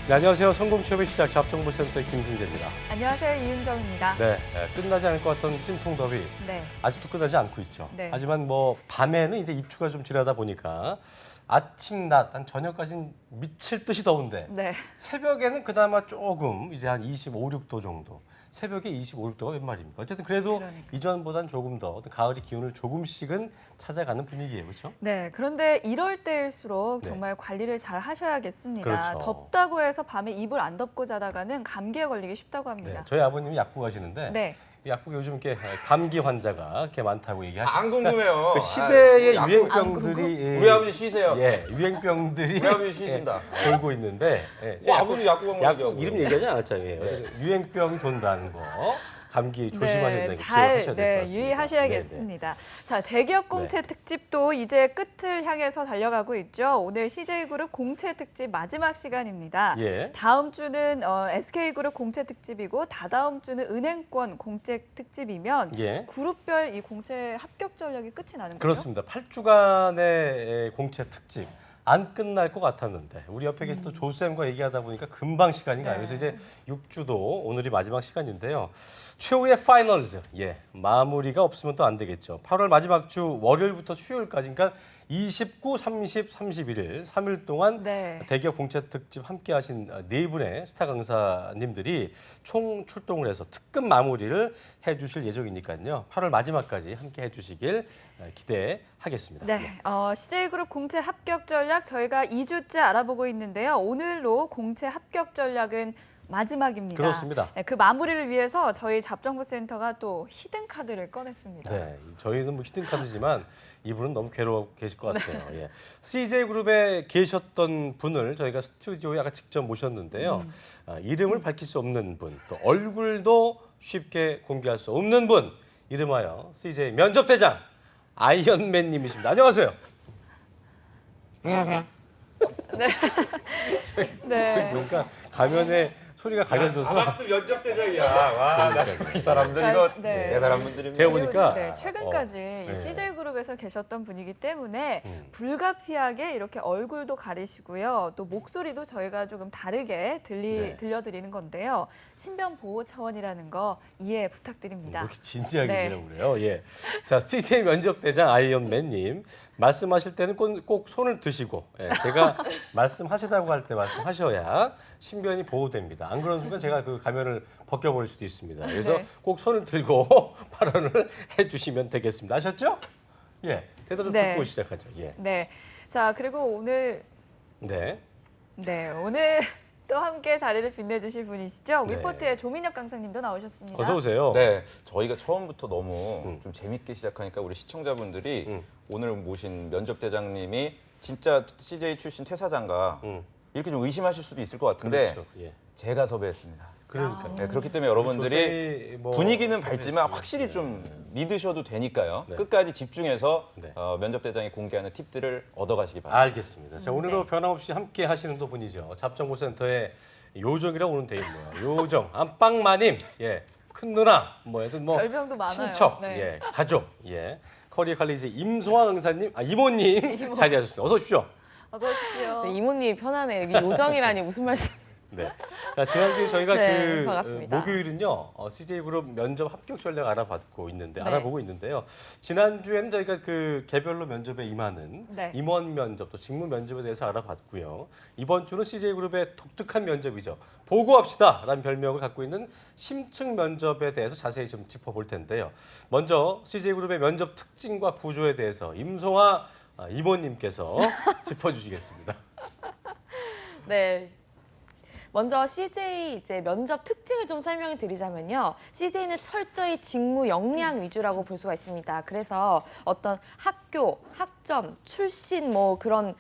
네, 안녕하세요. 성공취업의 시작 잡정보센터의 김승재입니다. 안녕하세요. 이은정입니다. 네, 끝나지 않을 것 같던 찜통 더위 네. 아직도 끝나지 않고 있죠. 네. 하지만 뭐 밤에는 이제 입추가 좀 지나다 보니까 아침, 낮, 한 저녁까지는 미칠 듯이 더운데 네. 새벽에는 그나마 조금 이제 한 25, 6도 정도. 새벽에 25, 6도가 웬 말입니까? 어쨌든 그래도 그러니까요. 이전보단 조금 더 가을의 기운을 조금씩은 찾아가는 분위기예요, 그렇죠? 네. 그런데 이럴 때일수록 네. 정말 관리를 잘 하셔야겠습니다. 그렇죠. 덥다고 해서 밤에 이불 안 덮고 자다가는 감기에 걸리기 쉽다고 네, 합니다. 저희 아버님이 약국 가시는데 네. 약국에 요즘 이렇게 감기 환자가 이렇게 많다고 얘기하시죠. 안 궁금해요. 그 시대의 아, 유행병들이 우리 아버지 쉬세요. 예, 유행병들이 우리 아버지 쉬신다. 돌고 있는데 예, 뭐 아버지 약국 가면 약국 이름 얘기하지 않았잖아요. 어쨌든 유행병이 돈다는 거 감기 조심하셔야 되는 거 기억하셔야 될 것 같습니다. 유의하셔야겠습니다. 자, 대기업 공채 특집도 이제 끝을 향해서 달려가고 있죠. 오늘 CJ그룹 공채 특집 마지막 시간입니다. 예. 다음 주는 SK그룹 공채 특집이고 다다음 주는 은행권 공채 특집이면 예. 그룹별 이 공채 합격 전력이 끝이 나는 거죠? 그렇습니다. 8주간의 공채 특집. 안 끝날 것 같았는데 우리 옆에 계신 또 조쌤과 얘기하다 보니까 금방 시간이 가요. 그래서 이제 6주도 오늘이 마지막 시간인데요. 최후의 파이널즈, 예, 마무리가 없으면 또 안 되겠죠. 8월 마지막 주 월요일부터 수요일까지, 그러니까 29, 30, 31일 3일 동안 네. 대기업 공채 특집 함께 하신 네 분의 스타 강사님들이 총 출동을 해서 특급 마무리를 해주실 예정이니까요. 8월 마지막까지 함께 해주시길 기대하겠습니다. 네, CJ그룹 공채 합격 전략 저희가 2주째 알아보고 있는데요. 오늘로 공채 합격 전략은 마지막입니다. 그렇습니다. 네, 그 마무리를 위해서 저희 잡정보센터가 또 히든 카드를 꺼냈습니다. 네, 저희는 뭐 히든 카드지만 이분은 너무 괴로워 계실 것 같아요. 예. CJ그룹에 계셨던 분을 저희가 스튜디오에 아까 직접 모셨는데요. 이름을 밝힐 수 없는 분, 또 얼굴도 쉽게 공개할 수 없는 분, 이름하여 CJ 면접대장 아이언맨님이십니다. 안녕하세요. 네. 그러니까 가면에 소리가 가려져서 자막도 면접대장이야. 와, 나 정말 이 사람들 이거 네. 대단한 분들입니다. 제가 그리고 보니까 네, 최근까지 네. 이 CJ그룹에서 계셨던 분이기 때문에 불가피하게 이렇게 얼굴도 가리시고요. 또 목소리도 저희가 조금 다르게 네. 들려드리는 건데요. 신변 보호 차원이라는 거 이해 부탁드립니다. 이렇게 진지하게 네. 얘기라고 그래요. 예. 자, CJ 면접대장 아이언맨님 말씀하실 때는 꼭 손을 드시고 제가 말씀하시다고 할 때 말씀하셔야 신변이 보호됩니다. 안 그런 순간 제가 그 가면을 벗겨버릴 수도 있습니다. 그래서 네. 꼭 손을 들고 발언을 해주시면 되겠습니다. 아셨죠? 예. 대답 좀 네. 듣고 시작하죠. 예. 네. 자, 그리고 오늘 네. 또 함께 자리를 빛내주실 분이시죠. 네. 위포트의 조민혁 강사님도 나오셨습니다. 어서 오세요. 네, 저희가 처음부터 너무 좀 재밌게 시작하니까 우리 시청자분들이 오늘 모신 면접대장님이 진짜 CJ 출신 퇴사장가 이렇게 좀 의심하실 수도 있을 것 같은데 그렇죠. 예. 제가 섭외했습니다. 그러니까. 네, 그렇기 때문에 여러분들이 조세희 뭐 분위기는 밝지만 섭외했으면. 확실히 좀 믿으셔도 되니까요. 네. 끝까지 집중해서 네. 면접대장이 공개하는 팁들을 얻어가시기 바랍니다. 알겠습니다. 자, 오늘도 변함없이 함께 하시는 또 분이죠. 잡정보센터의 요정이라고 오는 데 있네요. 요정, 안방마님, 예, 큰 누나, 뭐 애들 뭐 별명도 많아요. 친척, 네. 예, 가족, 예, 커리어 칼리지 임소환 강사님, 이모님 자리하셨습니다. 어서 오십시오. 어서 오십시오. 네, 이모님이 편하네요. 여기 요정이라니 무슨 말씀? 네. 자, 지난주에 저희가 네, 반갑습니다. 목요일은요, CJ그룹 면접 합격 전략 알아보고 네. 있는데요. 지난주에는 저희가 그 개별로 면접에 임하는 네. 임원 면접, 또 직무 면접에 대해서 알아봤고요. 이번 주는 CJ그룹의 독특한 면접이죠. 보고합시다라는 별명을 갖고 있는 심층 면접에 대해서 자세히 좀 짚어볼 텐데요. 먼저 CJ그룹의 면접 특징과 구조에 대해서 임송아 이모님께서 짚어주시겠습니다. 네. 먼저 CJ 이제 면접 특징을 좀 설명을 드리자면요. CJ는 철저히 직무 역량 위주라고 볼 수가 있습니다. 그래서 어떤 학교, 학점, 출신 뭐 그런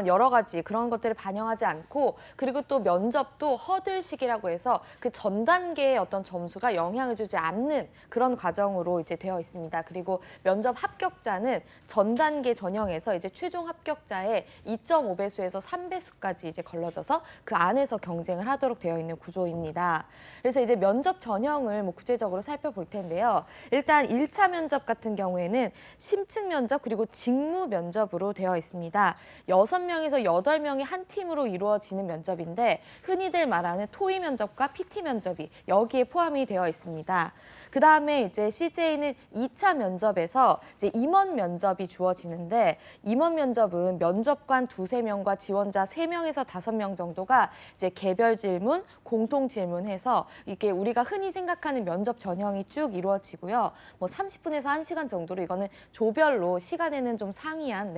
여러 가지 그런 것들을 반영하지 않고 그리고 또 면접도 허들식이라고 해서 그 전 단계의 어떤 점수가 영향을 주지 않는 그런 과정으로 이제 되어 있습니다. 그리고 면접 합격자는 전 단계 전형에서 이제 최종 합격자의 2.5배수에서 3배수까지 이제 걸러져서 그 안에서 경쟁을 하도록 되어 있는 구조입니다. 그래서 이제 면접 전형을 뭐 구체적으로 살펴볼 텐데요. 일단 1차 면접 같은 경우에는 심층 면접 그리고 직무 면접으로 되어 있습니다. 6명에서 8명이 한 팀으로 이루어지는 면접인데 흔히들 말하는 토의 면접과 PT 면접이 여기에 포함이 되어 있습니다. 그다음에 이제 CJ는 2차 면접에서 이제 임원 면접이 주어지는데 임원 면접은 면접관 2~3명과 지원자 3명에서 5명 정도가 이제 개별 질문, 공통 질문해서 이게 우리가 흔히 생각하는 면접 전형이 쭉 이루어지고요. 뭐 30분에서 1시간 정도로 이거는 조별로 시간에는 좀 상이한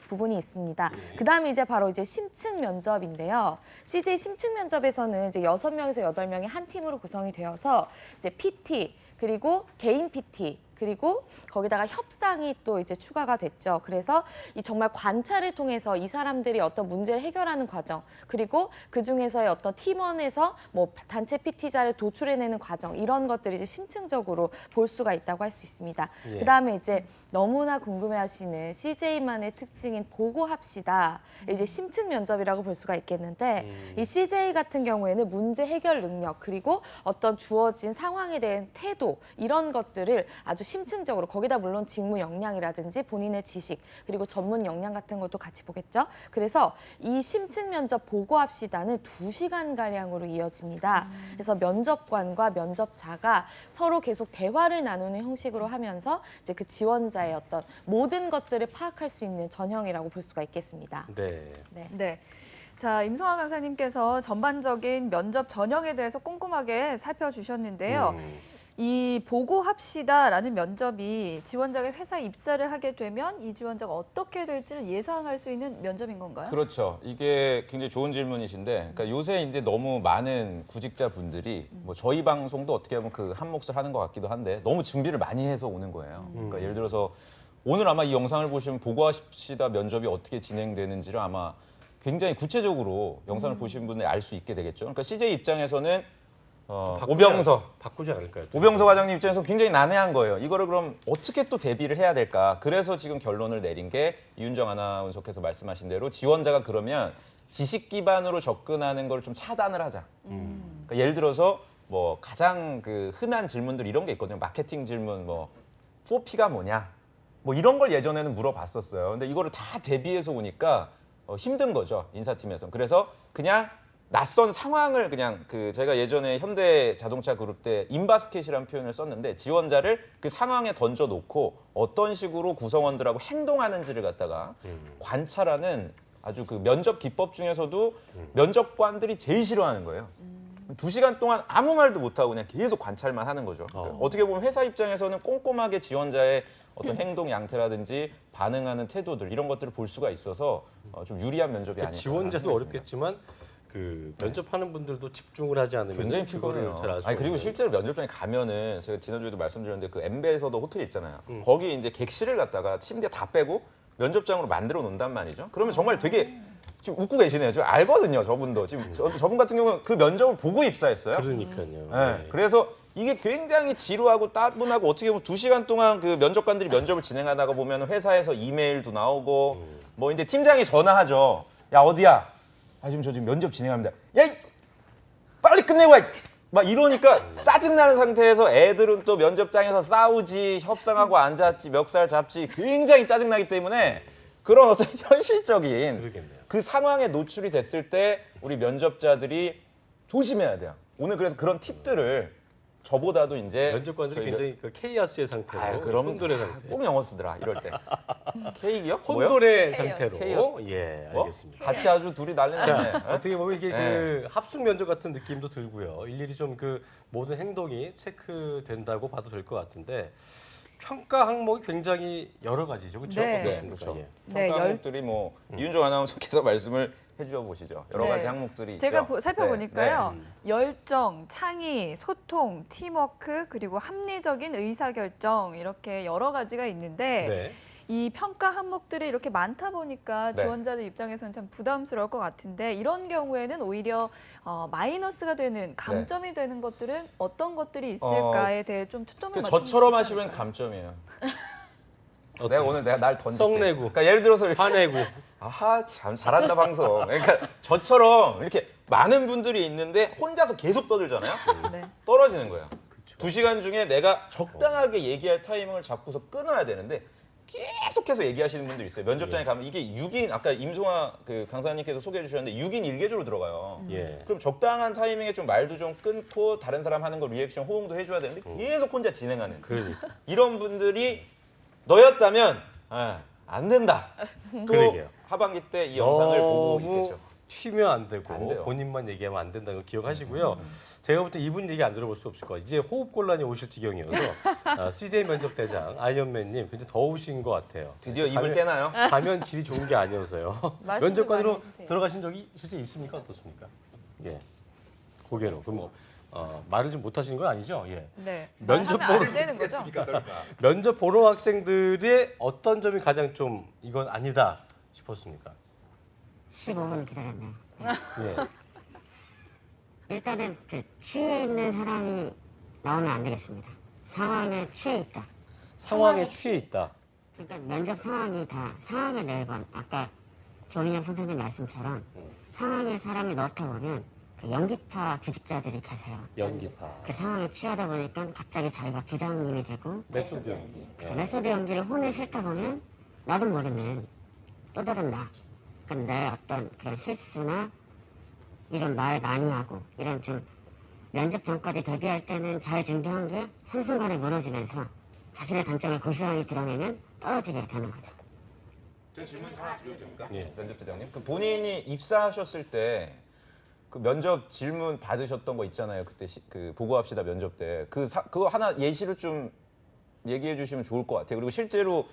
부분이 있습니다. 그다음에 이제 바로 이제 심층 면접인데요. CJ 심층 면접에서는 이제 6명에서 8명이 한 팀으로 구성이 되어서 이제 PT 그리고 개인 PT 그리고 거기다가 협상이 또 이제 추가가 됐죠. 그래서 이 정말 관찰을 통해서 이 사람들이 어떤 문제를 해결하는 과정, 그리고 그 중에서의 어떤 팀원에서 뭐 단체 PT자를 도출해내는 과정 이런 것들이 이제 심층적으로 볼 수가 있다고 할 수 있습니다. 예. 그다음에 이제 너무나 궁금해하시는 CJ만의 특징인 보고합시다. 이제 심층 면접이라고 볼 수가 있겠는데 이 CJ 같은 경우에는 문제 해결 능력 그리고 어떤 주어진 상황에 대한 태도 이런 것들을 아주 심층적으로 거기다 물론 직무 역량이라든지 본인의 지식 그리고 전문 역량 같은 것도 같이 보겠죠. 그래서 이 심층 면접 보고합시다는 2시간 가량으로 이어집니다. 그래서 면접관과 면접자가 서로 계속 대화를 나누는 형식으로 하면서 이제 그 지원자의 어떤 모든 것들을 파악할 수 있는 전형이라고 볼 수가 있겠습니다. 네. 네. 자, 임성아 강사님께서 전반적인 면접 전형에 대해서 꼼꼼하게 살펴주셨는데요. 이 보고합시다라는 면접이 지원자가 회사 입사를 하게 되면 이 지원자가 어떻게 될지를 예상할 수 있는 면접인 건가요? 그렇죠. 이게 굉장히 좋은 질문이신데, 그러니까 요새 이제 너무 많은 구직자 분들이 뭐 저희 방송도 어떻게 보면 그 한 몫을 하는 것 같기도 한데 너무 준비를 많이 해서 오는 거예요. 그러니까 예를 들어서 오늘 아마 이 영상을 보시면 보고합시다 면접이 어떻게 진행되는지를 아마 굉장히 구체적으로 영상을 보신 분들이 알 수 있게 되겠죠. 그러니까 CJ 입장에서는 바꾸지 않을까요? 오병서 과장님 입장에서 굉장히 난해한 거예요. 이거를 그럼 어떻게 또 대비를 해야 될까? 그래서 지금 결론을 내린 게 이윤정 아나운서께서 말씀하신 대로 지원자가 그러면 지식 기반으로 접근하는 걸 좀 차단을 하자. 그러니까 예를 들어서 뭐 가장 그 흔한 질문들 이런 게 있거든요. 마케팅 질문 뭐 4P가 뭐냐? 뭐 이런 걸 예전에는 물어봤었어요. 근데 이거를 다 대비해서 오니까 힘든 거죠. 인사팀에서. 그래서 그냥 낯선 상황을 그냥 그 제가 예전에 현대 자동차 그룹 때 인바스켓이라는 표현을 썼는데 지원자를 그 상황에 던져 놓고 어떤 식으로 구성원들하고 행동하는지를 갖다가 관찰하는 아주 그 면접 기법 중에서도 면접관들이 제일 싫어하는 거예요. 2시간 동안 아무 말도 못하고 그냥 계속 관찰만 하는 거죠. 그러니까 어떻게 보면 회사 입장에서는 꼼꼼하게 지원자의 어떤 행동 양태라든지 반응하는 태도들 이런 것들을 볼 수가 있어서 좀 유리한 면접이 아닐까. 지원자도 어렵겠지만 그 면접하는 분들도 집중을 하지 않으면 굉장히 그거를 피곤해요. 잘 알 수 아니 그리고 없는. 실제로 면접장에 가면은 제가 지난주에도 말씀드렸는데 그 엠베에서도 호텔 있잖아요. 거기 이제 객실을 갖다가 침대 다 빼고 면접장으로 만들어 놓는단 말이죠. 그러면 정말 되게 지금 웃고 계시네요. 저 알거든요, 저분도. 지금 저분 같은 경우는 그 면접을 보고 입사했어요. 그러니까요. 네. 그래서 이게 굉장히 지루하고 따분하고 어떻게 보면 2시간 동안 그 면접관들이 면접을 진행하다가 보면 회사에서 이메일도 나오고 뭐 이제 팀장이 전화하죠. 야 어디야? 아 지금 저 지금 면접 진행합니다. 야 빨리 끝내고 와. 막 이러니까 짜증나는 상태에서 애들은 또 면접장에서 싸우지 협상하고 앉았지 멱살 잡지 굉장히 짜증나기 때문에 그런 어떤 현실적인 그러겠네요. 그 상황에 노출이 됐을 때 우리 면접자들이 조심해야 돼요. 오늘 그래서 그런 팁들을 저보다도 이제 면접관들이 저희 굉장히 그 케이아스의 상태로 아, 그럼 혼돈의 상태. 꼭 영어 쓰더라 이럴 때. 케이크요? 혼돈의 상태로. 케이오? 예, 뭐? 알겠습니다. 같이 아주 둘이 난리났네. 자, 어떻게 보면 이게 네. 그 합숙 면접 같은 느낌도 들고요. 일일이 좀 그 모든 행동이 체크된다고 봐도 될 것 같은데 평가 항목이 굉장히 여러 가지죠, 그렇죠? 네. 어떻습니까? 그렇죠. 예. 네, 평가 항목들이 뭐 이윤정 아나운서께서 말씀을 해주어 보시죠. 여러 네. 가지 항목들이 제가 있죠. 살펴보니까요. 네. 열정, 창의, 소통, 팀워크, 그리고 합리적인 의사결정 이렇게 여러 가지가 있는데 네. 이 평가 항목들이 이렇게 많다 보니까 네. 지원자들 입장에서는 참 부담스러울 것 같은데 이런 경우에는 오히려 마이너스가 되는 감점이 되는 것들은 어떤 것들이 있을까에 대해 좀 초점을 그 맞추는 저처럼 게 하시면 괜찮을까요? 감점이에요. 내가 오늘 날 던질게. 썩내고. 그러니까 예를 들어서 이렇게 화내고. 아하 참 잘한다 방송. 그러니까 저처럼 이렇게 많은 분들이 있는데 혼자서 계속 떠들잖아요. 네. 떨어지는 거예요. 2시간 중에 내가 적당하게 얘기할 타이밍을 잡고서 끊어야 되는데 계속해서 얘기하시는 분들이 있어요. 면접장에 가면 이게 6인 아까 임송아 그 강사님께서 소개해 주셨는데 6인 1개조로 들어가요. 예. 그럼 적당한 타이밍에 좀 말도 좀 끊고 다른 사람 하는 거 리액션 호응도 해줘야 되는데 계속 혼자 진행하는 그러니까. 이런 분들이 너였다면 안 된다. 또 그러게요. 하반기 때 이 영상을 보고 너무 있겠죠. 튀면 안 되고 안 돼요. 본인만 얘기하면 안 된다는 걸 기억하시고요. 제가 볼 때 이분 얘기 안 들어볼 수 없을 거예요. 이제 호흡 곤란이 오실 지경이어서 CJ 면접대장 아이언맨님 굉장히 더우신 것 같아요. 드디어 입을 떼나요? 가면 길이 좋은 게 아니어서요. 말씀 좀 면접관으로 많이 해주세요. 들어가신 적이 실제 있습니까? 어떻습니까? 예. 고개로. 그럼 뭐 말을 좀 못하시는 건 아니죠? 예. 네. 면접 말하면 보러 안 되는 거죠? 면접 보러 학생들의 어떤 점이 가장 좀 이건 아니다 싶었습니까? 15분 기다렸네요. 예. 일단은 그 취해 있는 사람이 나오면 안 되겠습니다. 상황에 취해 있다. 상황에 취해 있다. 그러니까 면접 상황이 다 상황에 매번 아까 조민혁 선생님 말씀처럼 상황에 사람을 넣다 보면 그 연기파 구직자들이 계세요. 연기파. 그 상황에 취하다 보니까 갑자기 자기가 부장님이 되고 메소드 연기. 그래서 메소드 연기를 혼을 싣다 보면 나도 모르는 또 다른 나. 그러니까 내 어떤 그런 실수나 이런 말 많이 하고 이런 좀 면접 전까지 대비할 때는 잘 준비한 게 한순간에 무너지면서 자신의 단점을 고스란히 드러내면 떨어지게 되는 거죠. 제 질문 하나 드려도 됩니까? 예. 면접대장님. 그 본인이 입사하셨을 때 그 면접 질문 받으셨던 거 있잖아요. 그때 그 보고합시다 면접 때 그거 하나 예시를 좀 얘기해 주시면 좋을 것 같아요. 그리고 실제로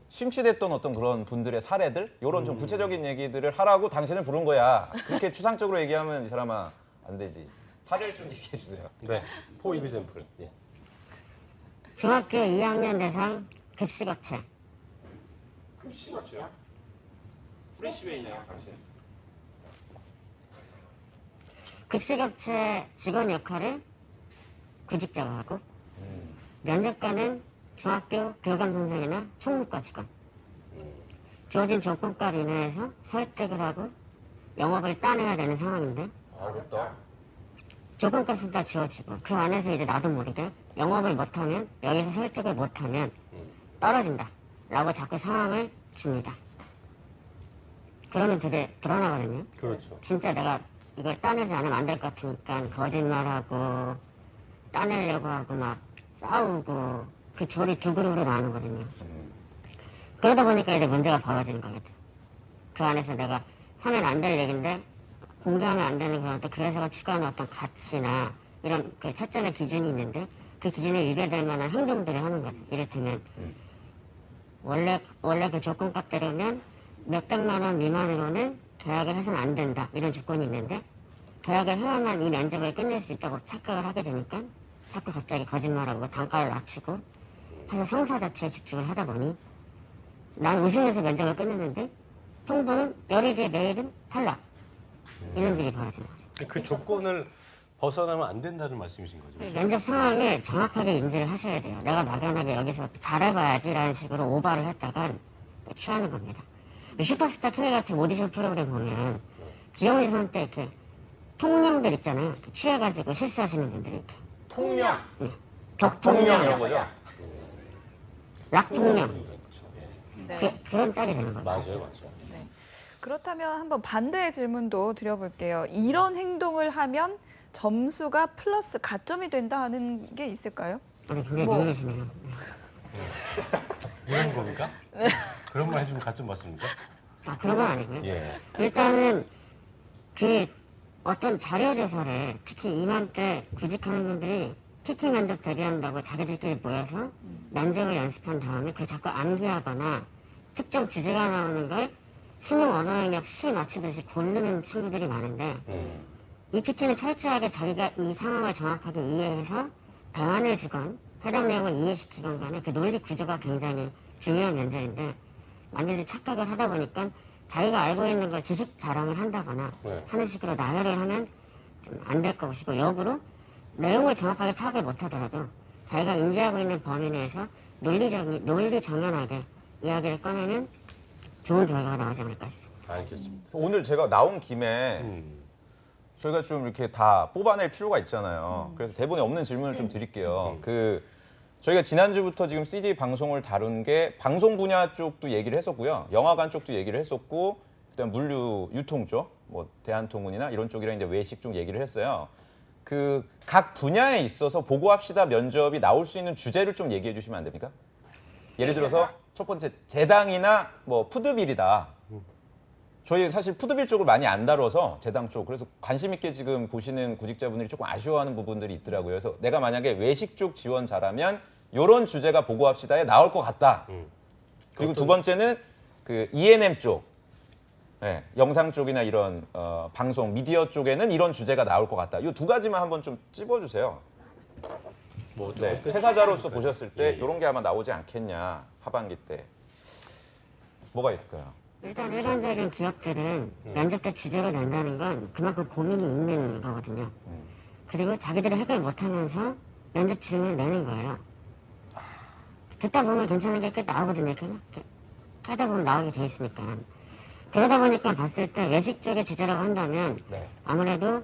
심취됐던 어떤 그런 분들의 사례들 이런 좀 구체적인 얘기들을 하라고 당신을 부른 거야. 그렇게 추상적으로 얘기하면 이 사람아 안 되지. 사례를 좀 얘기해 주세요. 네. 포 이그젠플. 예. 중학교 2학년 대상 급식업체. 급식업체요? 프레시웨이네요, 당신. 급식업체 직원 역할을 구직자가 하고 면접관은 중학교 교감 선생이나 총무과 직원. 주어진 조건값 이내에서 설득을 하고 영업을 따내야 되는 상황인데 어렵다. 조건값은 다 주어지고 그 안에서 이제 나도 모르게 영업을 못하면 여기서 설득을 못하면 떨어진다 라고 자꾸 상황을 줍니다. 그러면 되게 불안하거든요. 그렇죠. 진짜 내가 이걸 따내지 않으면 안 될 것 같으니까 거짓말하고 따내려고 하고 막 싸우고 그 조리 두 그룹으로 나누거든요. 그러다 보니까 이제 문제가 벌어지는 거거든. 그 안에서 내가 하면 안 될 얘기인데 공개하면 안 되는 그런 또 그 회사가 추구하는 어떤 가치나 이런 그 채점의 기준이 있는데 그 기준에 위배될 만한 행동들을 하는 거죠. 이를테면 원래 그 조건값대로면 몇백만 원 미만으로는 계약을 해서는 안 된다 이런 조건이 있는데 계약을 해야만 이 면접을 끝낼 수 있다고 착각을 하게 되니까 자꾸 갑자기 거짓말하고 단가를 낮추고 해서 성사 자체에 집중을 하다 보니 난 웃으면서 면접을 끝냈는데 통보는 열흘 뒤에 메일은 탈락 이런 일이 벌어지는 거죠. 그 조건을 벗어나면 안 된다는 말씀이신 거죠. 면접 상황을 정확하게 인지를 하셔야 돼요. 내가 막연하게 여기서 잘해봐야지라는 식으로 오바를 했다가 취하는 겁니다. 슈퍼스타 K 같은 오디션 프로그램 보면 지원위선 때 이렇게 통령들 있잖아요. 취해가지고 실수하시는 분들이 이렇게 통령. 격통령, 이런 거죠? 락통령 네. 그런 짝이 되는 거죠. 맞아요, 맞아요. 그렇다면 한번 반대의 질문도 드려볼게요. 이런 행동을 하면 점수가 플러스 가점이 된다 하는 게 있을까요? 굉장히 뭐. 미인이시네요. 이런 겁니까? 그런 말 해주면 가점 맞습니까? 아 그런 건 아니고요. 예. 일단은 그 어떤 자료조사를 특히 이맘때 구직하는 분들이 PT 면접 대비한다고 자기들끼리 모여서 면접을 연습한 다음에 그걸 자꾸 암기하거나 특정 주제가 나오는 걸 수능 언어 영역 시 맞추듯이 고르는 친구들이 많은데 이 PT는 철저하게 자기가 이 상황을 정확하게 이해해서 대안을 주건 해당 내용을 이해시키건 간에 그 논리 구조가 굉장히 중요한 면접인데 만약에 착각을 하다 보니까 자기가 알고 있는 걸 지식 자랑을 한다거나 네. 하는 식으로 나열을 하면 좀 안 될 것이고 역으로 내용을 정확하게 파악을 못하더라도 자기가 인지하고 있는 범위 내에서 논리 정연하게 이야기를 꺼내면 좋은 결과가 나오지 않을까 싶습니다. 알겠습니다. 오늘 제가 나온 김에 저희가 좀 이렇게 다 뽑아낼 필요가 있잖아요. 그래서 대본에 없는 질문을 좀 드릴게요. 저희가 지난주부터 지금 CJ 방송을 다룬 게 방송 분야 쪽도 얘기를 했었고요. 영화관 쪽도 얘기를 했었고, 그다음 물류 유통 쪽, 뭐 대한통운이나 이런 쪽이랑 이제 외식 쪽 얘기를 했어요. 그 각 분야에 있어서 보고합시다 면접이 나올 수 있는 주제를 좀 얘기해 주시면 안 됩니까? 예를 들어서 첫 번째 재당이나 뭐 푸드빌이다. 저희 사실 푸드빌 쪽을 많이 안 다뤄서 재당 쪽, 그래서 관심 있게 지금 보시는 구직자분들이 조금 아쉬워하는 부분들이 있더라고요. 그래서 내가 만약에 외식 쪽 지원자라면 이런 주제가 보고합시다에 나올 것 같다. 그리고 두 번째는 그 E&M 쪽, 네, 영상 쪽이나 이런 방송 미디어 쪽에는 이런 주제가 나올 것 같다. 이 두 가지만 한번 좀 찝어주세요. 뭐 네, 퇴사자로서 보셨을 때 이런 게 아마 나오지 않겠냐, 하반기 때. 뭐가 있을까요? 일단 일반적인 기업들은 면접 때 주제를 낸다는 건 그만큼 고민이 있는 거거든요. 그리고 자기들이 해결 못하면서 면접 질문을 내는 거예요. 듣다 보면 괜찮은 게 꽤 나오거든요. 이렇게 하다 보면 나오게 돼 있으니까. 그러다 보니까 봤을 때 외식 쪽의 주제라고 한다면 아무래도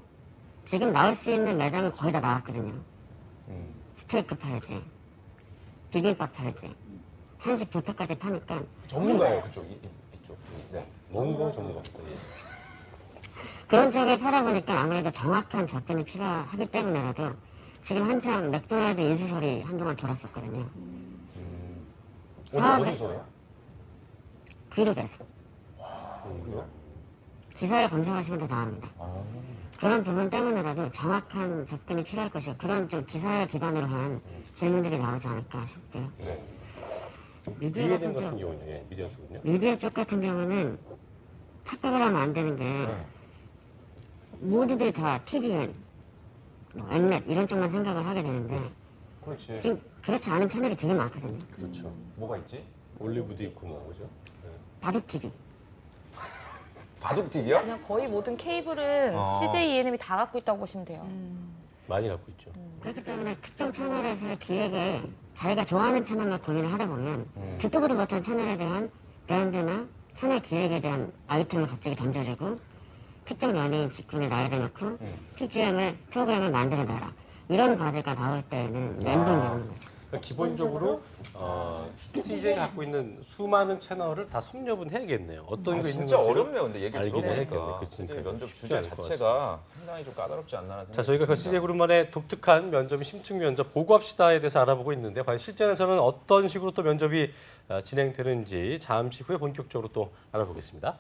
지금 나올 수 있는 매장은 거의 다 나왔거든요. 스테이크 팔지, 비빔밥 팔지, 한식 뷔페까지 파니까 전문가예요 그쪽 이쪽. 네. 뭔가 전문가. 그런 쪽에 파다 보니까 아무래도 정확한 접근이 필요하기 때문에라도 지금 한참 맥도날드 인수설이 한동안 돌았었거든요. 어디서요? 그룹에서. 그래요? 기사에 검색하시면 다 나옵니다. 그런 부분 때문에라도 정확한 접근이 필요할 것이고 그런 좀 기사를 기반으로 한 질문들이 나오지 않을까 싶고요. 네. 미디어 E&M 같은 같은 쪽, 경우는 예, 미디어 쪽은요. 미디어 쪽 같은 경우는 착각을 하면 안 되는 게 모두들 다 TVN, 뭐 엠넷 이런 쪽만 생각을 하게 되는데 그렇지. 지금 그렇지 않은 채널이 되게 많거든요. 그렇죠. 뭐가 있지? 올리브도 있고 뭐 그죠. 바둑 TV. 바둑 TV요? 그냥 거의 모든 케이블은 CJ E&M이 다 갖고 있다고 보시면 돼요. 많이 갖고 있죠. 그렇기 때문에 특정 채널에서의 기획을 자기가 좋아하는 채널만 고민을 하다 보면 듣도 보도 못한 채널에 대한 브랜드나 채널 기획에 대한 아이템을 갑자기 던져주고 특정 연예인 직군에 나열해 놓고 PGM을 프로그램을 만들어내라 이런 과제가 나올 때는 멘붕이 오는 거죠. 그러니까 기본적으로 CJ가 갖고 있는 수많은 채널을 다 섭렵은 해야겠네요. 어떤 게 있는 진짜 건지를 어렵네요. 근데 얘기를 알긴 해야겠네. 들어보니까 그치, CJ 그러니까 면접 쉽지 주제 않을 것 자체가 상당히 좀 까다롭지 않나 하는 생각이 자, 저희가 그 듭니다. CJ 그룹만의 독특한 면접인 심층 면접 보고합시다에 대해서 알아보고 있는데 과연 실전에서는 어떤 식으로 또 면접이 진행되는지 잠시 후에 본격적으로 또 알아보겠습니다.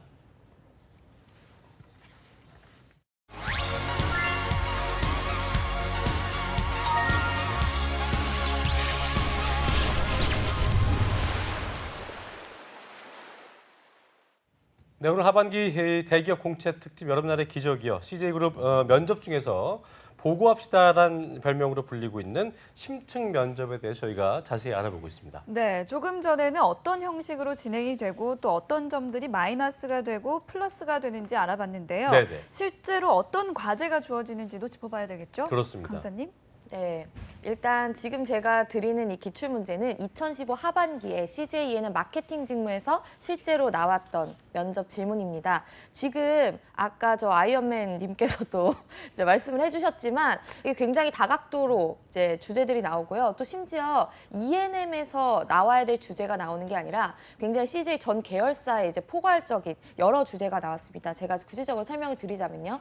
네, 오늘 하반기 대기업 공채 특집 여름날의 기적이요. CJ그룹 면접 중에서 보고합시다란 별명으로 불리고 있는 심층 면접에 대해서 저희가 자세히 알아보고 있습니다. 네, 조금 전에는 어떤 형식으로 진행이 되고 또 어떤 점들이 마이너스가 되고 플러스가 되는지 알아봤는데요. 네네. 실제로 어떤 과제가 주어지는지도 짚어봐야 되겠죠? 그렇습니다. 강사님? 네, 일단 지금 제가 드리는 이 기출 문제는 2015 하반기에 CJE는 마케팅 직무에서 실제로 나왔던 면접 질문입니다. 지금 아까 저 아이언맨 님께서도 이제 말씀을 해주셨지만 이게 굉장히 다각도로 이제 주제들이 나오고요. 또 심지어 E&M에서 나와야 될 주제가 나오는 게 아니라 굉장히 CJ 전 계열사의 이제 포괄적인 여러 주제가 나왔습니다. 제가 구체적으로 설명을 드리자면요.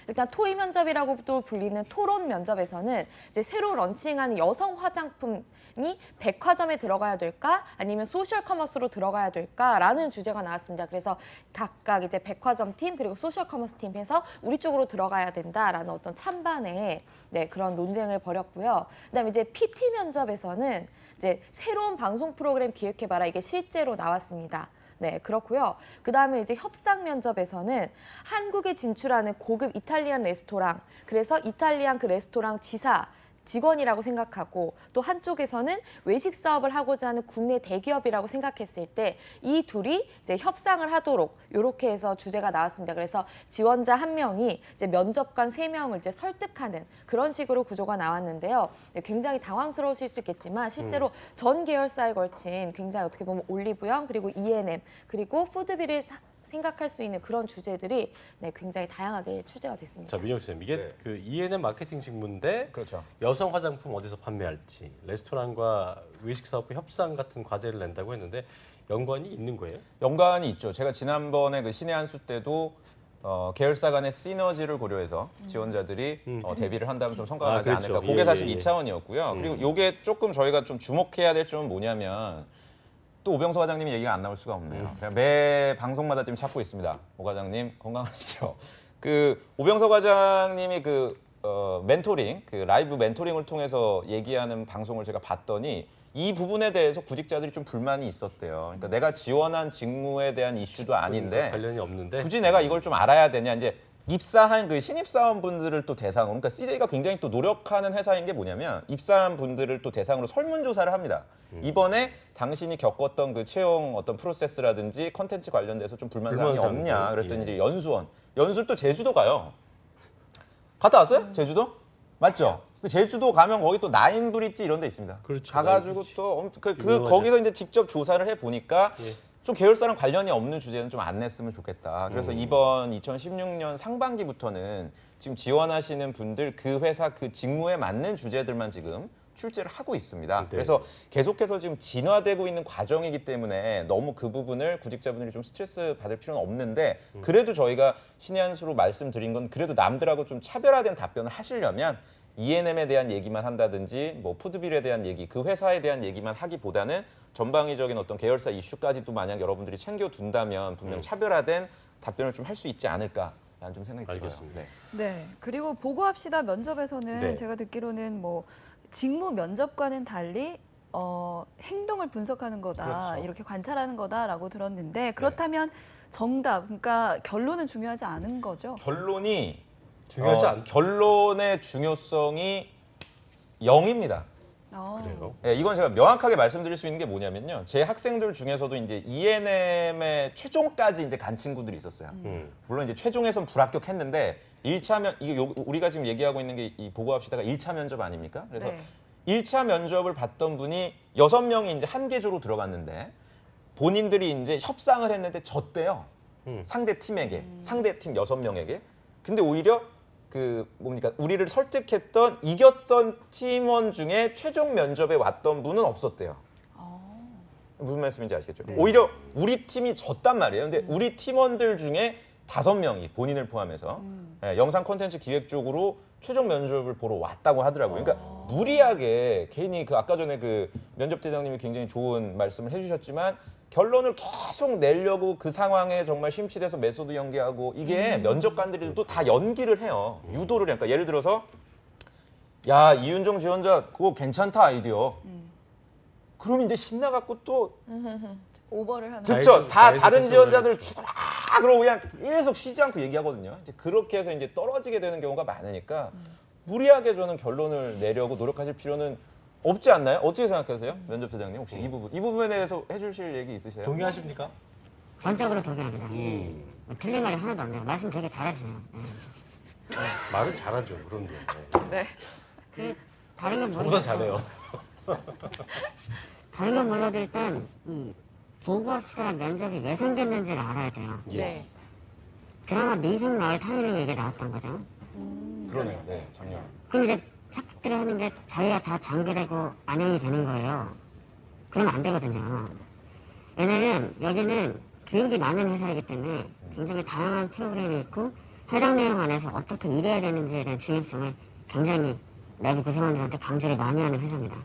일단 토의 면접이라고도 불리는 토론 면접에서는 이제 새로 런칭하는 여성 화장품이 백화점에 들어가야 될까 아니면 소셜 커머스로 들어가야 될까라는 주제가 나왔습니다. 그래서 각각 이제 백화점 팀 그리고 소셜 커머스 팀에서 우리 쪽으로 들어가야 된다라는 어떤 찬반의 그런 논쟁을 벌였고요. 그다음에 이제 PT 면접에서는 이제 새로운 방송 프로그램 기획해봐라 이게 실제로 나왔습니다. 네, 그렇고요. 그다음에 이제 협상 면접에서는 한국에 진출하는 고급 이탈리안 레스토랑, 그래서 이탈리안 그 레스토랑 지사 직원이라고 생각하고 또 한쪽에서는 외식 사업을 하고자 하는 국내 대기업이라고 생각했을 때 이 둘이 이제 협상을 하도록 이렇게 해서 주제가 나왔습니다. 그래서 지원자 1명이 이제 면접관 3명을 이제 설득하는 그런 식으로 구조가 나왔는데요. 네, 굉장히 당황스러우실 수 있겠지만 실제로 전 계열사에 걸친 굉장히 어떻게 보면 올리브영 그리고 E&M 그리고 푸드비를 생각할 수 있는 그런 주제들이 네, 굉장히 다양하게 취재가 됐습니다. 자, 민혁 쌤, 이게 네. 그 E&M 마케팅 직무인데 그렇죠. 여성 화장품 어디서 판매할지, 레스토랑과 외식 사업부 협상 같은 과제를 낸다고 했는데 연관이 있는 거예요? 연관이 있죠. 제가 지난번에 그 신의 한수 때도 계열사 간의 시너지를 고려해서 지원자들이 대비를 한다면 좀 성과가 아, 나지 그렇죠. 않을까. 그게 예, 사실 예, 예. 2차원이었고요. 그리고 이게 조금 저희가 좀 주목해야 될 점은 뭐냐면 또 오병서 과장님 얘기가 안 나올 수가 없네요. 그냥 매 방송마다 지금 찾고 있습니다. 오 과장님 건강하시죠? 그 오병서 과장님이 그 멘토링, 그 라이브 멘토링을 통해서 얘기하는 방송을 제가 봤더니 이 부분에 대해서 구직자들이 좀 불만이 있었대요. 그러니까 내가 지원한 직무에 대한 이슈도 아닌데 관련이 없는데 굳이 내가 이걸 좀 알아야 되냐. 이제 입사한 그 신입사원분들을 또 대상으로, 그러니까 CJ가 굉장히 또 노력하는 회사인 게 뭐냐면 입사한 분들을 또 대상으로 설문조사를 합니다. 이번에 당신이 겪었던 그 채용 어떤 프로세스라든지 컨텐츠 관련돼서 좀 불만사항이 불만사항들. 없냐. 그랬더니 예. 이제 연수를 또 제주도 가요. 갔다 왔어요? 제주도? 맞죠? 그 제주도 가면 거기 또 나인브릿지 이런 데 있습니다. 그렇죠. 가가지고 나인브릿지. 또 유명하죠. 거기서 이제 직접 조사를 해 보니까 예. 좀 계열사랑 관련이 없는 주제는 좀 안 냈으면 좋겠다. 그래서 이번 2016년 상반기부터는 지금 지원하시는 분들 그 회사 그 직무에 맞는 주제들만 지금 출제를 하고 있습니다. 네. 그래서 계속해서 지금 진화되고 있는 과정이기 때문에 너무 그 부분을 구직자분들이 좀 스트레스 받을 필요는 없는데 그래도 저희가 신의 한 수로 말씀드린 건 그래도 남들하고 좀 차별화된 답변을 하시려면 E&M에 대한 얘기만 한다든지 뭐 푸드빌에 대한 얘기, 그 회사에 대한 얘기만 하기보다는 전방위적인 어떤 계열사 이슈까지도 만약 여러분들이 챙겨둔다면 분명 차별화된 답변을 좀 할 수 있지 않을까라는 좀 생각이 들어요. 알겠습니다. 네. 네. 그리고 보고합시다 면접에서는 네. 제가 듣기로는 뭐 직무 면접과는 달리 행동을 분석하는 거다. 그렇죠. 이렇게 관찰하는 거다라고 들었는데 그렇다면 정답, 그러니까 결론은 중요하지 않은 거죠. 결론이 중요하지 않 결론의 중요성이 0입니다. 그래요. 예, 이건 제가 명확하게 말씀드릴 수 있는 게 뭐냐면요. 제 학생들 중에서도 이제 E&M의 최종까지 이제 간 친구들이 있었어요. 물론 이제 최종에선 불합격했는데 1차 이게 우리가 지금 얘기하고 있는 게 이 보고합시다가 1차 면접 아닙니까? 그래서 네. 1차 면접을 봤던 분이 6명이 이제 한 계조로 들어갔는데 본인들이 이제 협상을 했는데 졌대요. 상대 팀에게, 상대 팀 6명에게. 근데 오히려 그 뭡니까 우리를 설득했던 이겼던 팀원 중에 최종 면접에 왔던 분은 없었대요. 무슨 말씀인지 아시겠죠? 네. 오히려 우리 팀이 졌단 말이에요. 근데 우리 팀원들 중에 5명이 본인을 포함해서 예, 영상 콘텐츠 기획 쪽으로 최종 면접을 보러 왔다고 하더라고요. 그러니까 무리하게 괜히 그 아까 전에 그 면접 대장님이 굉장히 좋은 말씀을 해주셨지만 결론을 계속 내려고 그 상황에 정말 심취돼서 메소드 연기하고 이게 면접관들도 다 연기를 해요. 유도를 해요. 그러니까 예를 들어서 야 이윤정 지원자 그거 괜찮다 아이디어. 그럼 이제 신나갖고 또 오버를 하는. 그렇죠. 다 자의적 다른 해석을 지원자들 해야죠. 죽어라 그러고 그냥 계속 쉬지 않고 얘기하거든요. 이제 그렇게 해서 이제 떨어지게 되는 경우가 많으니까 무리하게 저는 결론을 내려고 노력하실 필요는 없지 않나요? 어떻게 생각하세요? 면접 대장님 혹시 이 부분에 대해서 해주실 얘기 있으세요? 동의하십니까? 전적으로 동의합니다. 틀린 말이 하나도 없네요. 말씀 되게 잘하시네요. 말은 잘하죠. 그럼요. 네. 그 다른 건 저보다 몰라도 잘해요. 다른 건 몰라도 일단 이 보고합시다란 면접이 왜 생겼는지를 알아야 돼요. 네. 드라마 미성 마을 타이밍에 이게 나왔던 거죠. 그러네요. 네, 작년. 그럼 이제 착각들을 하는 게 자기가 다 장기되고 안영이 되는 거예요. 그러면 안 되거든요. 왜냐면 여기는 교육이 많은 회사이기 때문에 굉장히 다양한 프로그램이 있고 해당 내용 안에서 어떻게 일해야 되는지에 대한 중요성을 굉장히 내부 구성원들한테 강조를 많이 하는 회사입니다.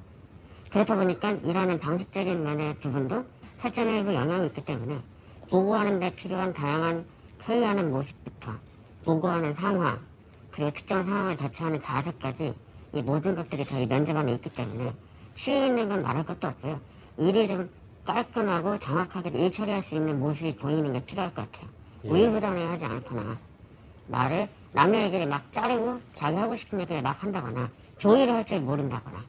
그렇다 보니까 일하는 방식적인 면의 부분도 차점의 일부 영향이 있기 때문에 보고하는 데 필요한 다양한 회의하는 모습부터 보고하는 상황 그리고 특정 상황을 대처하는 자세까지 이 모든 것들이 다 이 면접 안에 있기 때문에 취해 있는 건 말할 것도 없고요. 일이 좀 깔끔하고 정확하게 일 처리할 수 있는 모습이 보이는 게 필요할 것 같아요. 우유부단해 하지 않거나 말을 남의 얘기를 막 자르고 자기 하고 싶은 얘기를 막 한다거나 조의를 할 줄 모른다거나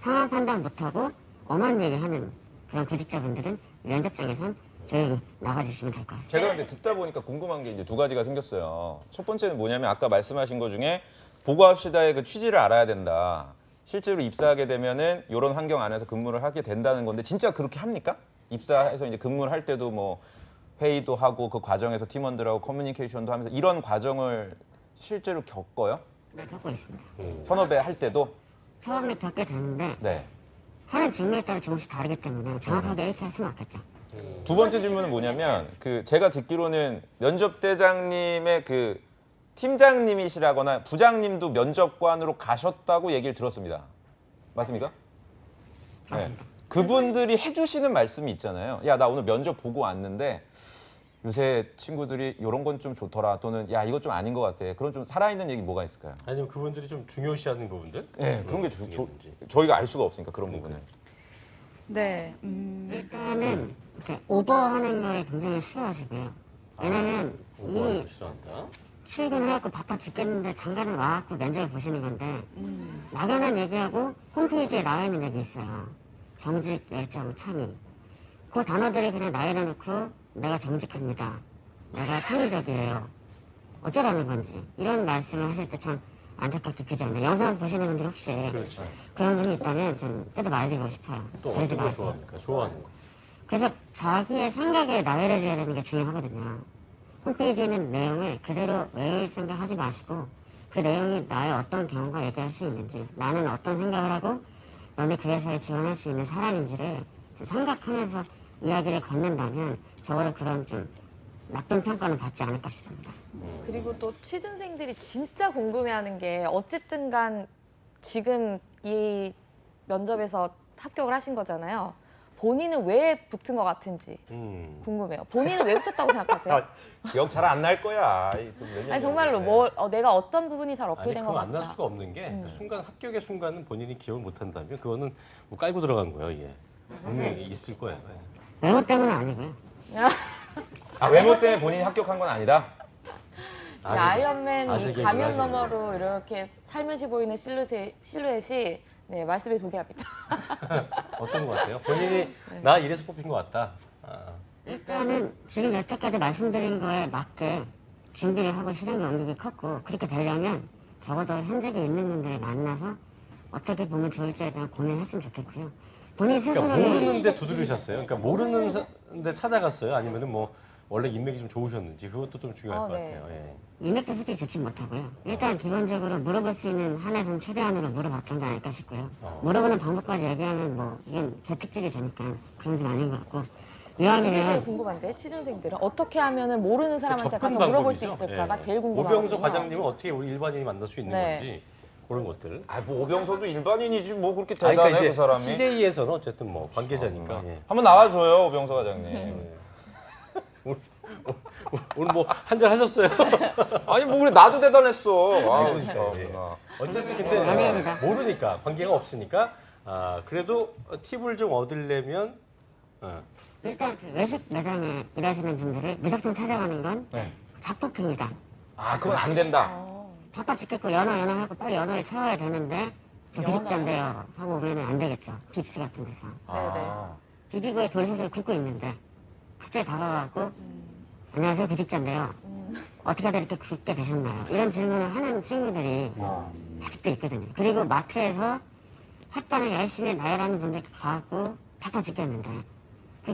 상황 판단 못하고 엄한 얘기하는 그런 구직자분들은 면접장에선 조용히 나가주시면 될 것 같습니다. 제가 근데 듣다 보니까 궁금한 게 이제 두 가지가 생겼어요. 첫 번째는 뭐냐면 아까 말씀하신 것 중에 보고합시다의 그 취지를 알아야 된다. 실제로 입사하게 되면은 이런 환경 안에서 근무를 하게 된다는 건데 진짜 그렇게 합니까? 입사해서 이제 근무를 할 때도 뭐 회의도 하고 그 과정에서 팀원들하고 커뮤니케이션도 하면서 이런 과정을 실제로 겪어요? 네, 겪고 있습니다. 현업에 할 때도? 처음에 겪게 되는데 네. 하는 직무에 따라 조금씩 다르기 때문에 정확하게 일치할 수는 없겠죠. 두 번째 질문은 뭐냐면 그 제가 듣기로는 면접대장님의 그 팀장님이시라거나 부장님도 면접관으로 가셨다고 얘기를 들었습니다. 맞습니까? 네. 그분들이 해주시는 말씀이 있잖아요. 야, 나 오늘 면접 보고 왔는데 요새 친구들이 이런 건 좀 좋더라 또는 야, 이거 좀 아닌 것 같아. 그런 좀 살아있는 얘기 뭐가 있을까요? 아니면 그분들이 좀 중요시하는 부분들? 네, 그런 게 중요한지. 저희가 알 수가 없으니까 그런 부분을. 네. 일단은 이렇게 오버하는 거를 굉장히 싫어하시고요. 왜냐면 이미 오버하는 거 싫어한다. 출근을 해갖고 바빠 죽겠는데 잠깐은 와갖고 면접을 보시는 건데 막연한 얘기하고 홈페이지에 나와 있는 얘기 있어요. 정직, 열정, 창의. 그 단어들이 그냥 나열해놓고 내가 정직합니다. 내가 창의적이에요. 어쩌라는 건지 이런 말씀을 하실 때 참 안타깝게 그지 않나요? 영상 보시는 분들 혹시 그렇죠. 그런 분이 있다면 좀 떼도 말리고 싶어요. 또 그러지 어떤 걸 마세요. 좋아합니까? 좋아하는 거. 그래서 자기의 생각을 나열해줘야 되는 게 중요하거든요. 홈페이지는 내용을 그대로 외울 생각하지 마시고 그 내용이 나의 어떤 경험과 얘기할 수 있는지 나는 어떤 생각을 하고 너네 그 회사에 지원할 수 있는 사람인지를 좀 생각하면서 이야기를 건넨다면 적어도 그런 좀 나쁜 평가는 받지 않을까 싶습니다. 그리고 또 취준생들이 진짜 궁금해하는 게 어쨌든 간 지금 이 면접에서 합격을 하신 거잖아요. 본인은 왜 붙은 것 같은지 궁금해요. 본인은 왜 붙었다고 생각하세요? 기억 잘 안 날 거야. 아니 정말로 내가 어떤 부분이 잘 아니 어필된 것 그거 안 날 같다. 수가 없는 게 순간 합격의 순간은 본인이 기억을 못 한다면 그거는 뭐 깔고 들어간 거예요. 이게 분명히 있을 거예요. 외모 때문은 아니고요. 아, 외모 때문에 본인이 합격한 건 아니다? 아이언맨 아실 이 가면 얘기를 너머로 이렇게 살며시 보이는 실루엣이 네, 말씀에 동의합니다. 어떤 것 같아요? 본인이 나 이래서 뽑힌 것 같다. 일단은 지금 여태까지 말씀드린 거에 맞게 준비를 하고 실행에 옮기기 컸고 그렇게 되려면 적어도 현직에 있는 분들을 만나서 어떻게 보면 좋을지에 대한 고민을 했으면 좋겠고요. 본인 그러니까 스스로는 모르는데 두드리셨어요. 그러니까 모르는데 찾아갔어요. 아니면은 뭐 원래 인맥이 좀 좋으셨는지 그것도 좀 중요할 것 네. 같아요. 예. 인맥도 솔직히 좋지 못하고요. 일단 기본적으로 물어볼 수 있는 한에서는 최대한으로 물어봤던 게 아닐까 싶고요. 물어보는 방법까지 얘기하면 뭐 이건 제 특집이 되니까 그런 좀 아닌 것 같고 그게 제일 이왕이면 궁금한데 취준생들은 어떻게 하면은 모르는 사람한테 접근 가서 물어볼 수 방법이죠. 있을까가 예. 제일 궁금하거든요. 오병서 과장님은 어떻게 우리 일반인이 만날 수 있는 네. 건지 그런 것들. 아, 뭐 오병서도 일반인이지 뭐 그렇게 아니, 대단해 그러니까 그 사람이. CJ에서는 어쨌든 뭐 관계자니까. 예. 한번 나와줘요, 오병서 과장님. 오늘 뭐 한잔 하셨어요? 아니 뭐 그래 나도 대단했어. 아, 그러니까, 진짜. 예. 나. 어쨌든 근데 연예인이다. 모르니까 관계가 없으니까 그래도 팁을 좀 얻으려면 일단 그 외식 매장에 일하시는 분들을 무작정 찾아가는 건 네. 잡폭입니다. 아, 그건 안 된다. 바빠 죽겠고 연어 하고 빨리 연어를 채워야 되는데 저 비직자인데요 하고 오면 안 되겠죠. 깁스 같은 데서. 아. 비비고에 돌솥을 굽고 있는데 갑자기 다가가고 안녕하세요 비직자인데요. 어떻게 하다 이렇게 굽게 되셨나요? 이런 질문을 하는 친구들이 아직도 있거든요. 그리고 마트에서 핫바를 열심히 나열하는 분들 가고 바빠 죽겠는데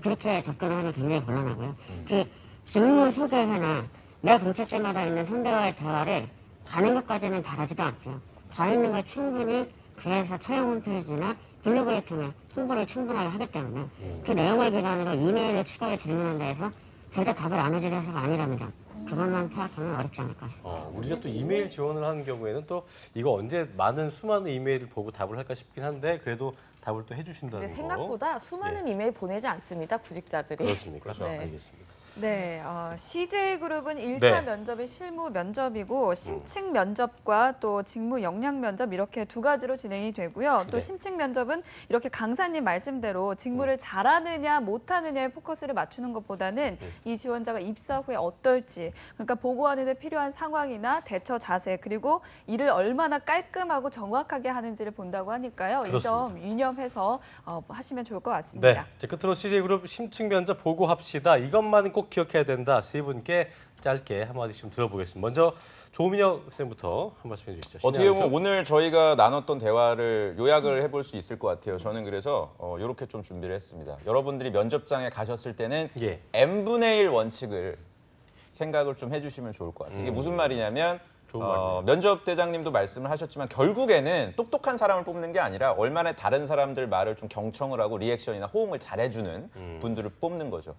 그렇게 접근을 하면 굉장히 곤란하고요. 그 직무 소개회나 매 공채 때마다 있는 선배와의 대화를 가는 것까지는 바라지도 않고요. 가 있는 걸 충분히 그 회사 채용 홈페이지나 블로그를 통해 홍보를 충분하게 하기 때문에 그 내용을 기반으로 이메일로 추가로 질문한다 해서 절대 답을 안 해줄 회사가 아니라는 점 그것만 파악하면 어렵지 않을 것 같습니다. 우리가 또 이메일 지원을 하는 경우에는 또 이거 언제 수많은 이메일을 보고 답을 할까 싶긴 한데 그래도 답을 또 해주신다는 근데 거. 생각보다 수많은 이메일 보내지 않습니다, 구직자들이. 그렇습니까? 네. 알겠습니다. 네, CJ그룹은 1차 네. 면접이 실무 면접이고 심층 면접과 또 직무 역량 면접 이렇게 두 가지로 진행이 되고요. 또 네. 심층 면접은 이렇게 강사님 말씀대로 직무를 잘하느냐 못하느냐에 포커스를 맞추는 것보다는 이 지원자가 입사 후에 어떨지, 그러니까 보고하는 데 필요한 상황이나 대처 자세, 그리고 일을 얼마나 깔끔하고 정확하게 하는지를 본다고 하니까요. 이 점 유념해서 하시면 좋을 것 같습니다. 네, 이제 끝으로 CJ그룹 심층 면접 보고합시다. 이것만 꼭 기억해야 된다. 세 분께 짧게 한마디씩 좀 들어보겠습니다. 먼저 조민혁 쌤부터 한 말씀 해주시죠. 어떻게 보면 오늘 저희가 나눴던 대화를 요약을 해볼 수 있을 것 같아요. 저는 그래서 이렇게 좀 준비를 했습니다. 여러분들이 면접장에 가셨을 때는 예. n분의 1 원칙을 생각을 좀 해주시면 좋을 것 같아요. 이게 무슨 말이냐면 좋은 말이네요. 면접 대장님도 말씀을 하셨지만 결국에는 똑똑한 사람을 뽑는 게 아니라 얼마나 다른 사람들 말을 좀 경청을 하고 리액션이나 호응을 잘해주는 분들을 뽑는 거죠.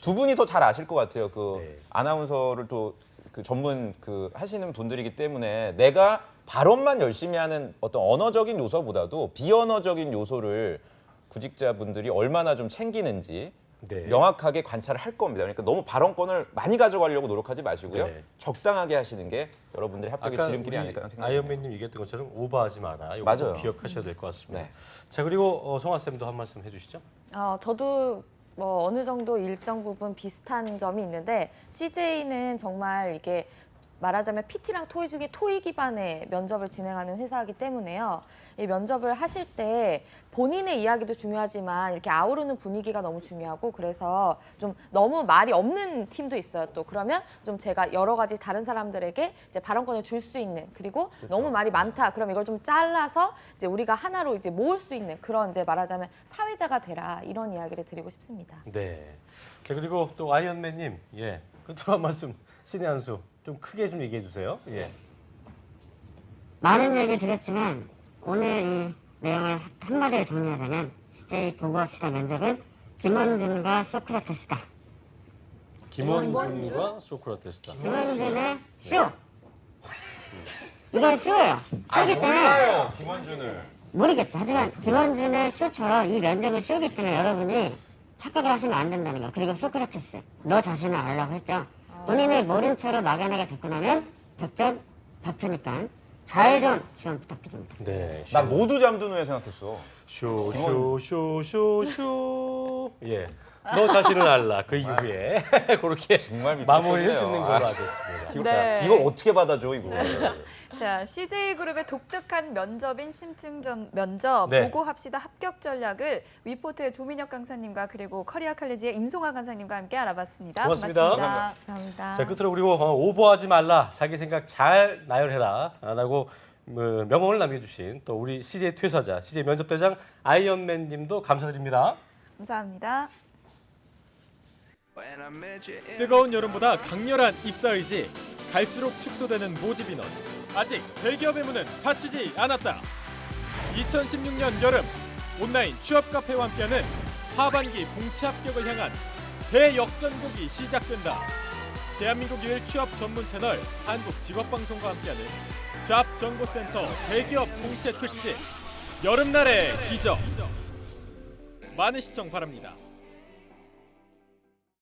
두 분이 더 잘 아실 것 같아요. 그 네. 아나운서를 또 그 전문 하시는 분들이기 때문에 내가 발언만 열심히 하는 어떤 언어적인 요소보다도 비언어적인 요소를 구직자분들이 얼마나 좀 챙기는지 네. 명확하게 관찰을 할 겁니다. 그러니까 너무 발언권을 많이 가져가려고 노력하지 마시고요. 네. 적당하게 하시는 게 여러분들의 합격의 아까 지름길이 우리 아닐까 생각합니다. 아이언맨님 얘기했던 것처럼 오버하지 마라. 이거 맞아요. 꼭 기억하셔야 될 것 같습니다. 네. 자, 그리고 성화 쌤도 한 말씀 해주시죠. 저도 뭐 어느 정도 일정 부분 비슷한 점이 있는데 CJ는 정말 이게 말하자면 PT랑 토익 중에 토익 기반의 면접을 진행하는 회사이기 때문에요. 이 면접을 하실 때 본인의 이야기도 중요하지만 이렇게 아우르는 분위기가 너무 중요하고, 그래서 좀 너무 말이 없는 팀도 있어요. 또 그러면 좀 제가 여러 가지 다른 사람들에게 이제 발언권을 줄 수 있는, 그리고 너무 말이 많다. 그럼 이걸 좀 잘라서 이제 우리가 하나로 이제 모을 수 있는 그런, 이제 말하자면 사회자가 되라, 이런 이야기를 드리고 싶습니다. 네. 자, 그리고 또 아이언맨님, 예, 끝으로 한 말씀 신의 한 수 좀 크게 좀 얘기해 주세요. 예. 많은 얘기 드렸지만 오늘 이 내용을 한마디로 정리하자면 CJ 보고합시다 면접은 김원준과 소크라테스다. 김원준과 소크라테스다. 김원준의 쇼. 이건 쇼예요. 쇼기 때문에 김원준을. 모르겠죠. 하지만 김원준의 쇼처럼 이 면접은 쇼기 때문에 여러분이 착각을 하시면 안 된다는 거예요. 그리고 소크라테스, 너 자신을 알라고 했죠. 본인을 모른 채로 막연하게 접근하면 100점 100표니까 잘 좀 지원 부탁드립니다. 네. 난 모두 잠든 후에 생각했어. 쇼. 예. 너 자신을 알라. 그 이후에 그렇게 정말 미쳤겠네요. 마무리를 짓는 걸로 아. 하겠습니다. 네. 이걸 어떻게 받아줘 이거? 자, CJ그룹의 독특한 면접인 심층 면접 네. 보고합시다 합격 전략을 위포트의 조민혁 강사님과 그리고 커리어 칼리지의 임송아 강사님과 함께 알아봤습니다. 고맙습니다. 감사합니다. 자, 끝으로 그리고 오버하지 말라. 자기 생각 잘 나열해라. 라고 명언을 남겨주신 또 우리 CJ 퇴사자, CJ 면접대장 아이언맨 님도 감사드립니다. 감사합니다. 뜨거운 여름보다 강렬한 입사 의지, 갈수록 축소되는 모집 인원. 아직 대기업의 문은 닫히지 않았다. 2016년 여름 온라인 취업 카페와 함께하는 하반기 공채 합격을 향한 대역전곡이 시작된다. 대한민국 유일 취업 전문 채널 한국직업방송과 함께하는 잡 정보센터 대기업 공채 특집 여름날의 기적. 많은 시청 바랍니다.